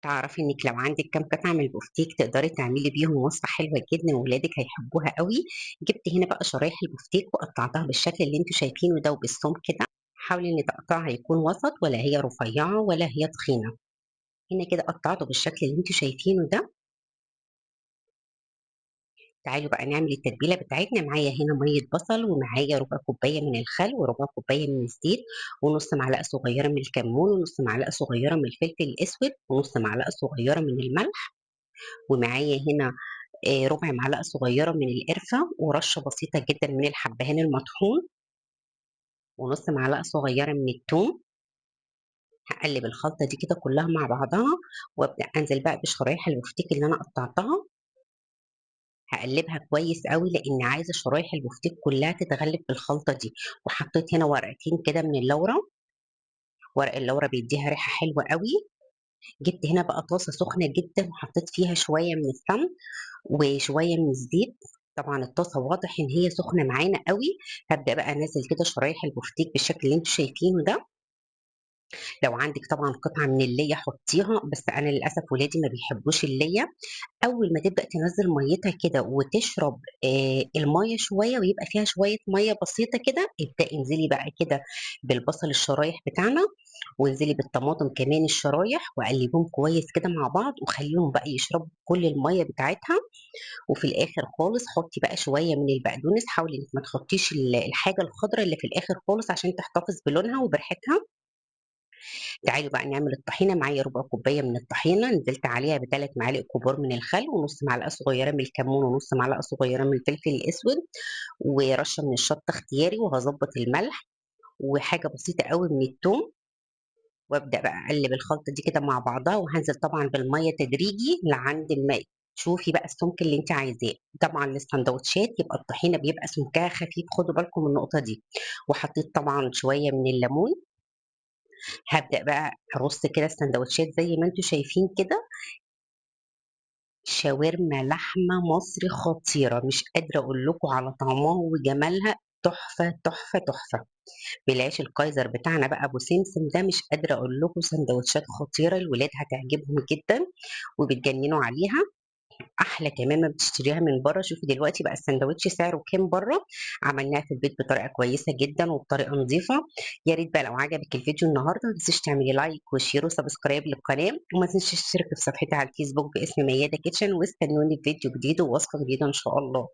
تعرفي إنِّك لو عندِك كام قطعة من البوفتيك تقدري تعملي بيهم وصفة حلوة جدًا وولادِك هيحبوها أوي. جِبت هنا بقى شرايح البوفتيك وقطّعتها بالشكل اللي أنتم شايفينه ده وبالسُمك كده. حاولي إن تقطيعها يكون وسط ولا هي رفيّعة ولا هي تخينة. هنا كده قطّعته بالشكل اللي أنتم شايفينه ده. تعالوا بقى نعمل التتبيلة بتاعتنا. معايا هنا مَيّة بصل ومعايا ربع كوباية من الخل وربع كوباية من الزيت ونُص معلقة صغيّرة من الكمون ونُص معلقة صغيّرة من الفلفل الأسود ونُص معلقة صغيّرة من الملح. ومعايا هنا ربع معلقة صغيرة من القرفة ورشة بسيطة جدًا من الحبهان المطحون ونُص معلقة صغيرة من التوم. هاقلِّب الخلطة دي كده كلّها مع بعضها وابدأ أنزل بقى بشرايح البفتيك اللي أنا قطّعتها. هاقلِّبها كويس أوي لإن عايزة شرايح البفتيك كلّها تتغلِّب بالخلطة دي. وحطيت هنا ورقتين كده من اللورا. ورق اللورا بيدّيها ريحة حلوة أوي. جِبت هنا بقى طاسة سخنة جدًا وحطيت فيها شوية من السمن وشوية من الزيت. طبعًا الطاسة واضح إن هي سخنة معانا أوي. هابدأ بقى أنزّل كده شرايح البفتيك بالشكل اللي أنتم شايفينه ده. لو عندِك طبعًا قطعة من الليّة حطّيها، بس أنا للأسف ولادي ما بيحبوش الليّة. أول ما تبدأ تنزّل مَيّتها كده وتشرب المَيّة شوية ويبقى فيها شوية مَيّة بسيطة كده، ابدئي انزلي بقى كده بالبصل الشرايح بتاعنا، وانزلي بالطماطم كمان الشرايح وقلّبيهم كويس كده مع بعض وخلّيهم بقى يشربوا كل المَيّة بتاعتها. وفي الآخر خالص حطّي بقى شوية من البقدونس. حاولي إنِّك ما تحطّيش الحاجة الخضرا اللي في الآخر خالص عشان تحتفظ بلونها وبريحتها. تعالوا بقى نعمل الطحينة. معايا ربع كوباية من الطحينة نزلت عليها ب3 معالق كبار من الخل ونُص معلقة صغيرة من الكمون ونُص معلقة صغيرة من الفلفل الأسود ورشة من الشطة اختياري وهاضبّط الملح وحاجة بسيطة أوي من التوم. وابدأ بقى أقلِّب الخلطة دي كده مع بعضها وهانزل طبعًا بالمَيّة تدريجي لعند ما تشوفي بقى السُمك اللي أنتِ عايزاه. طبعًا للساندوتشات يبقى الطحينة بيبقى سُمكها خفيف، خدوا بالكم من النقطة دي. وحطيت طبعًا شوية من الليمون. هابدأ بقى أرُص كده الساندوتشات زي ما أنتم شايفين كده. شاورما لحمة مصري خطيرة، مش قادرة أقول لكم على طعمها وجمالها. تحفة، تحفة، تحفة. بالعيش الكايزر بتاعنا بقى أبو سمسم ده مش قادرة أقول لكم ساندوتشات خطيرة، الولاد هتعجبهم جدًا وبتجننوا عليها. أحلى كمان ما بتشتريها من برّه. شوفي دلوقتي بقى الساندوتش سعره كام برّه. عملناها في البيت بطريقة كويسة جدًا وبطريقة نضيفة. يا ريت بقى لو عجبِك الفيديو النهارده ما تنسيش تعملي لايك وشير وسبسكرايب للقناة، وما تنسيش تشتركي في صفحتي على الفيسبوك باسم ميادة كيتشن، واستنوني في فيديو جديد ووصفة جديدة إن شاء الله.